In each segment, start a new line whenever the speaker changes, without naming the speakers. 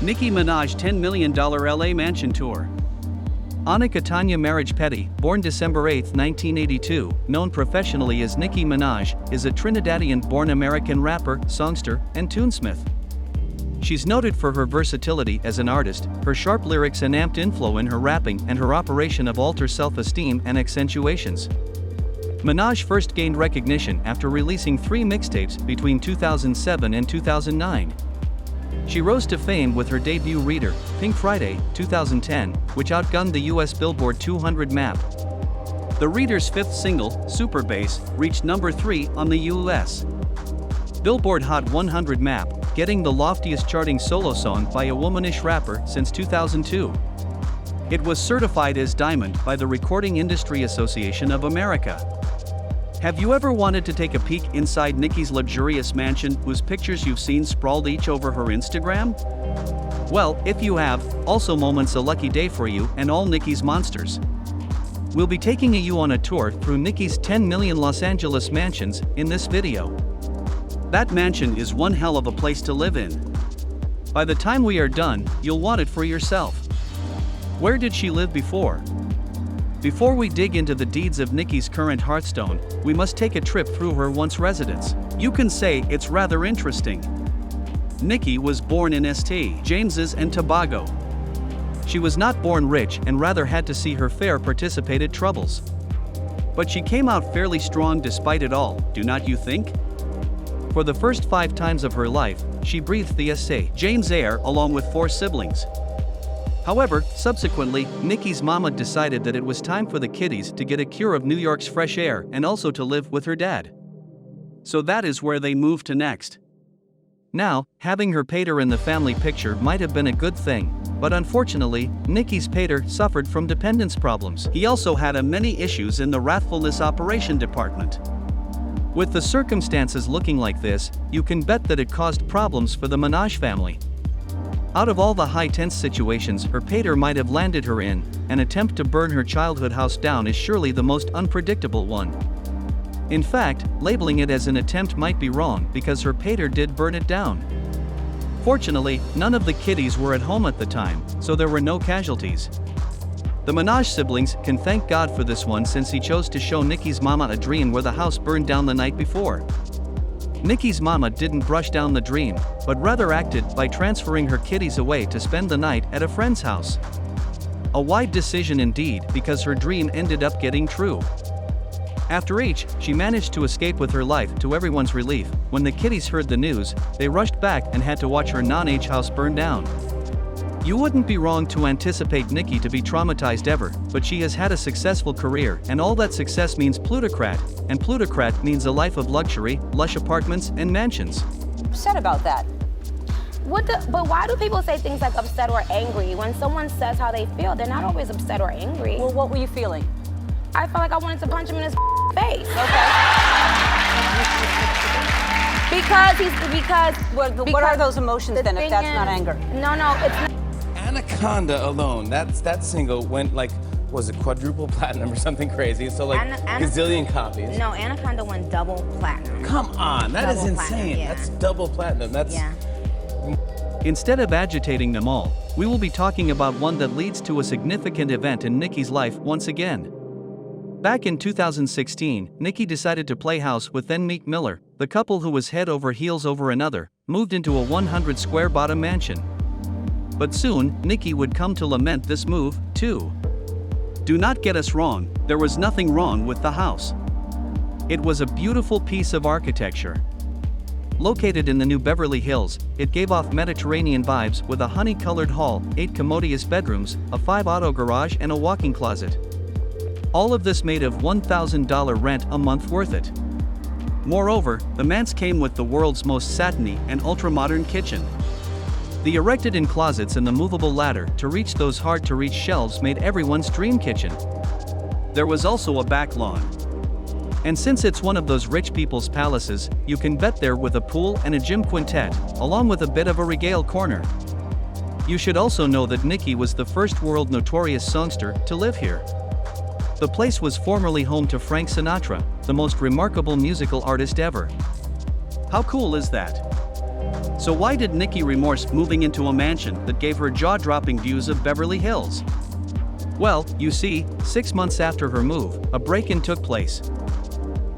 Nicki Minaj $10 million LA Mansion Tour. Onika Tanya Maraj-Petty, born December 8, 1982, known professionally as Nicki Minaj, is a Trinidadian-born American rapper, songster, and tunesmith. She's noted for her versatility as an artist, her sharp lyrics and amped inflow in her rapping, and her operation of alter self-esteem and accentuations. Minaj first gained recognition after releasing 3 mixtapes between 2007 and 2009. She rose to fame with her debut Reader, Pink Friday, 2010, which outgunned the US Billboard 200 map. The Reader's 5th single, Super Bass, reached number 3 on the US Billboard Hot 100 map, getting the loftiest charting solo song by a womanish rapper since 2002. It was certified as Diamond by the Recording Industry Association of America. Have you ever wanted to take a peek inside Nicki's luxurious mansion, whose pictures you've seen sprawled each over her Instagram? Well, if you have, also moment's a lucky day for you and all Nicki's monsters. We'll be taking you on a tour through Nicki's 10 million Los Angeles mansions in this video. That mansion is one hell of a place to live in. By the time we are done, you'll want it for yourself. Where did she live before? Before we dig into the deeds of Nicki's current hearthstone, we must take a trip through her once residence. You can say it's rather interesting. Nicki was born in St. James's and Tobago. She was not born rich and rather had to see her fair participated troubles. But she came out fairly strong despite it all, do not you think? For the first 5 times of her life, she breathed the St. James air along with 4 siblings. However, subsequently, Nicki's mama decided that it was time for the kiddies to get a cure of New York's fresh air and also to live with her dad. So that is where they moved to next. Now, having her pater in the family picture might have been a good thing, but unfortunately, Nicki's pater suffered from dependence problems. He also had many issues in the wrathfulness operation department. With the circumstances looking like this, you can bet that it caused problems for the Minaj family. Out of all the high-tense situations her pater might have landed her in, an attempt to burn her childhood house down is surely the most unpredictable one. In fact, labeling it as an attempt might be wrong because her pater did burn it down. Fortunately, none of the kiddies were at home at the time, so there were no casualties. The Minaj siblings can thank God for this one since he chose to show Nicki's mama a dream where the house burned down the night before. Nicki's mama didn't brush down the dream, but rather acted by transferring her kiddies away to spend the night at a friend's house. A wise decision indeed, because her dream ended up getting true. After she managed to escape with her life to everyone's relief. When the kiddies heard the news, they rushed back and had to watch her non-age house burn down. You wouldn't be wrong to anticipate Nicki to be traumatized ever, but she has had a successful career, and all that success means plutocrat, and plutocrat means a life of luxury, lush apartments, and mansions.
Upset about that.
But why do people say things like upset or angry? When someone says how they feel, they're not always upset or angry.
Well, what were you feeling?
I felt like I wanted to punch him in his face.
Okay. What are those emotions then if that's not anger?
No, it's not.
Anaconda alone, that single went like, was it quadruple platinum or something crazy? So like gazillion copies.
No, Anaconda went double platinum.
Come on, that is insane.
Yeah.
That's double platinum.
Instead of agitating them all, we will be talking about one that leads to a significant event in Nicki's life once again. Back in 2016, Nicki decided to play house with then Meek Miller. The couple, who was head over heels over another, moved into a 100 square bottom mansion. But soon, Nicki would come to lament this move, too. Do not get us wrong, there was nothing wrong with the house. It was a beautiful piece of architecture. Located in the New Beverly Hills, it gave off Mediterranean vibes with a honey-colored hall, 8 commodious bedrooms, a 5-auto garage and a walk-in closet. All of this made of $1,000 rent a month worth it. Moreover, the manse came with the world's most satiny and ultra-modern kitchen. The erected-in closets and the movable ladder to reach those hard-to-reach shelves made everyone's dream kitchen. There was also a back lawn. And since it's one of those rich people's palaces, you can bet there with a pool and a gym quintet, along with a bit of a regale corner. You should also know that Nicki was the first world notorious songster to live here. The place was formerly home to Frank Sinatra, the most remarkable musical artist ever. How cool is that? So why did Nicki remorse moving into a mansion that gave her jaw-dropping views of Beverly Hills? Well, you see, 6 months after her move, a break-in took place.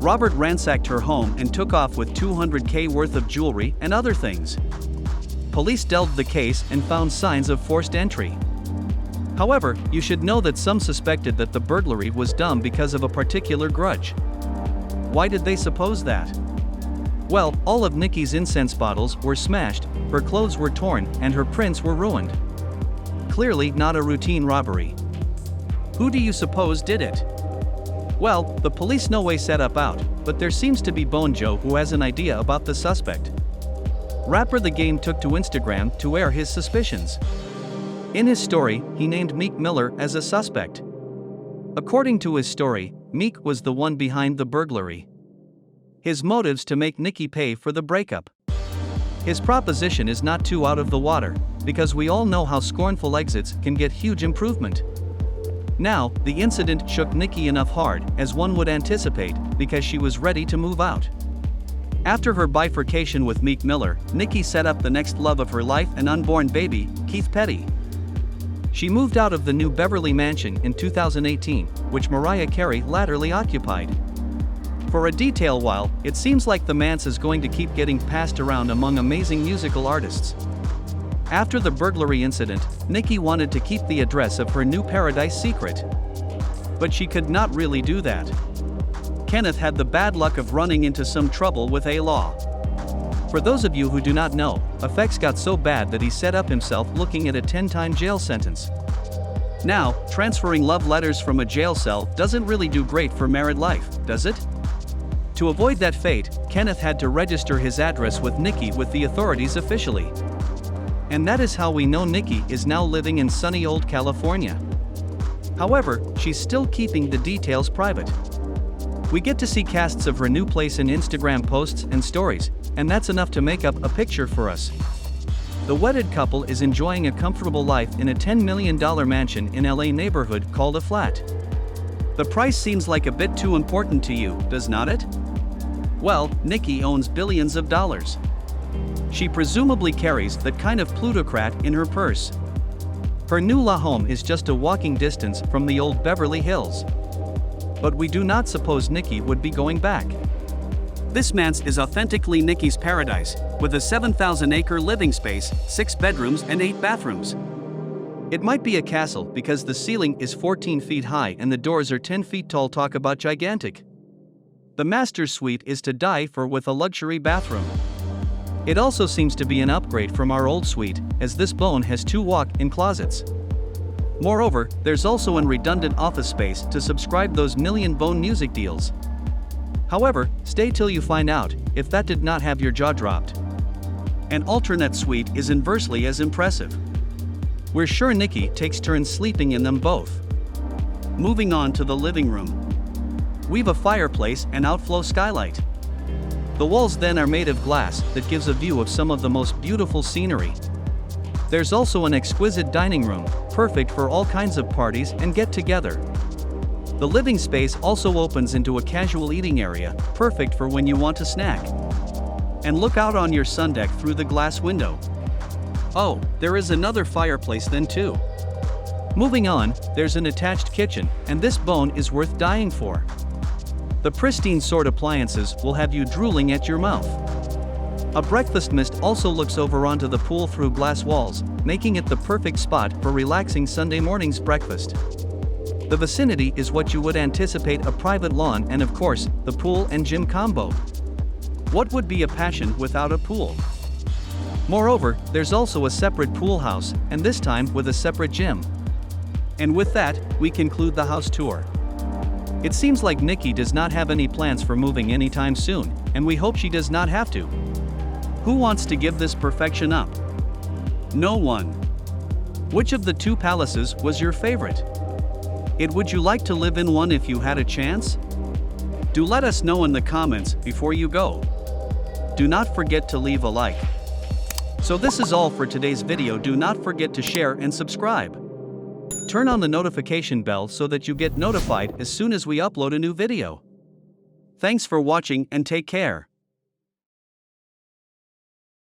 Robert ransacked her home and took off with $200K worth of jewelry and other things. Police delved the case and found signs of forced entry. However, you should know that some suspected that the burglary was done because of a particular grudge. Why did they suppose that? Well, all of Nicki's incense bottles were smashed, her clothes were torn, and her prints were ruined. Clearly not a routine robbery. Who do you suppose did it? Well, the police no way set up out, but there seems to be Bone Joe who has an idea about the suspect. Rapper The Game took to Instagram to air his suspicions. In his story, he named Meek Miller as a suspect. According to his story, Meek was the one behind the burglary. His motives to make Nicki pay for the breakup. His proposition is not too out of the water, because we all know how scornful exits can get huge improvement. Now, the incident shook Nicki enough hard, as one would anticipate, because she was ready to move out. After her bifurcation with Meek Miller, Nicki set up the next love of her life and unborn baby, Keith Petty. She moved out of the new Beverly Mansion in 2018, which Mariah Carey latterly occupied. For a detail while, it seems like the manse is going to keep getting passed around among amazing musical artists. After the burglary incident, Nicki wanted to keep the address of her new paradise secret. But she could not really do that. Kenneth had the bad luck of running into some trouble with a law. For those of you who do not know, effects got so bad that he set up himself looking at a 10-time jail sentence. Now, transferring love letters from a jail cell doesn't really do great for married life, does it? To avoid that fate, Kenneth had to register his address with Nicki with the authorities officially. And that is how we know Nicki is now living in sunny old California. However, she's still keeping the details private. We get to see casts of her new place in Instagram posts and stories, and that's enough to make up a picture for us. The wedded couple is enjoying a comfortable life in a $10 million mansion in LA neighborhood called a flat. The price seems like a bit too important to you, does not it? Well, Nicki owns billions of dollars. She presumably carries that kind of plutocrat in her purse. Her new La home is just a walking distance from the old Beverly Hills. But we do not suppose Nicki would be going back. This manse is authentically Nicki's paradise, with a 7,000-acre living space, 6 bedrooms and 8 bathrooms. It might be a castle because the ceiling is 14 feet high and the doors are 10 feet tall. Talk about gigantic. The master's suite is to die for with a luxury bathroom. It also seems to be an upgrade from our old suite, as this bone has 2 walk-in closets. Moreover, there's also an redundant office space to subscribe those million bone music deals. However, stay till you find out if that did not have your jaw dropped. An alternate suite is inversely as impressive. We're sure Nicki takes turns sleeping in them both. Moving on to the living room. We've a fireplace and outflow skylight. The walls then are made of glass that gives a view of some of the most beautiful scenery. There's also an exquisite dining room, perfect for all kinds of parties and get-together. The living space also opens into a casual eating area, perfect for when you want to snack. And look out on your sun deck through the glass window. Oh, there is another fireplace then too. Moving on, there's an attached kitchen, and this bone is worth dying for. The pristine sword appliances will have you drooling at your mouth. A breakfast mist also looks over onto the pool through glass walls, making it the perfect spot for relaxing Sunday morning's breakfast. The vicinity is what you would anticipate a private lawn and of course, the pool and gym combo. What would be a passion without a pool? Moreover, there's also a separate pool house, and this time with a separate gym. And with that, we conclude the house tour. It seems like Nicki does not have any plans for moving anytime soon, and we hope she does not have to. Who wants to give this perfection up? No one. Which of the 2 palaces was your favorite? Would you like to live in one if you had a chance? Do let us know in the comments before you go. Do not forget to leave a like. So this is all for today's video. Do not forget to share and subscribe. Turn on the notification bell so that you get notified as soon as we upload a new video. Thanks for watching and take care.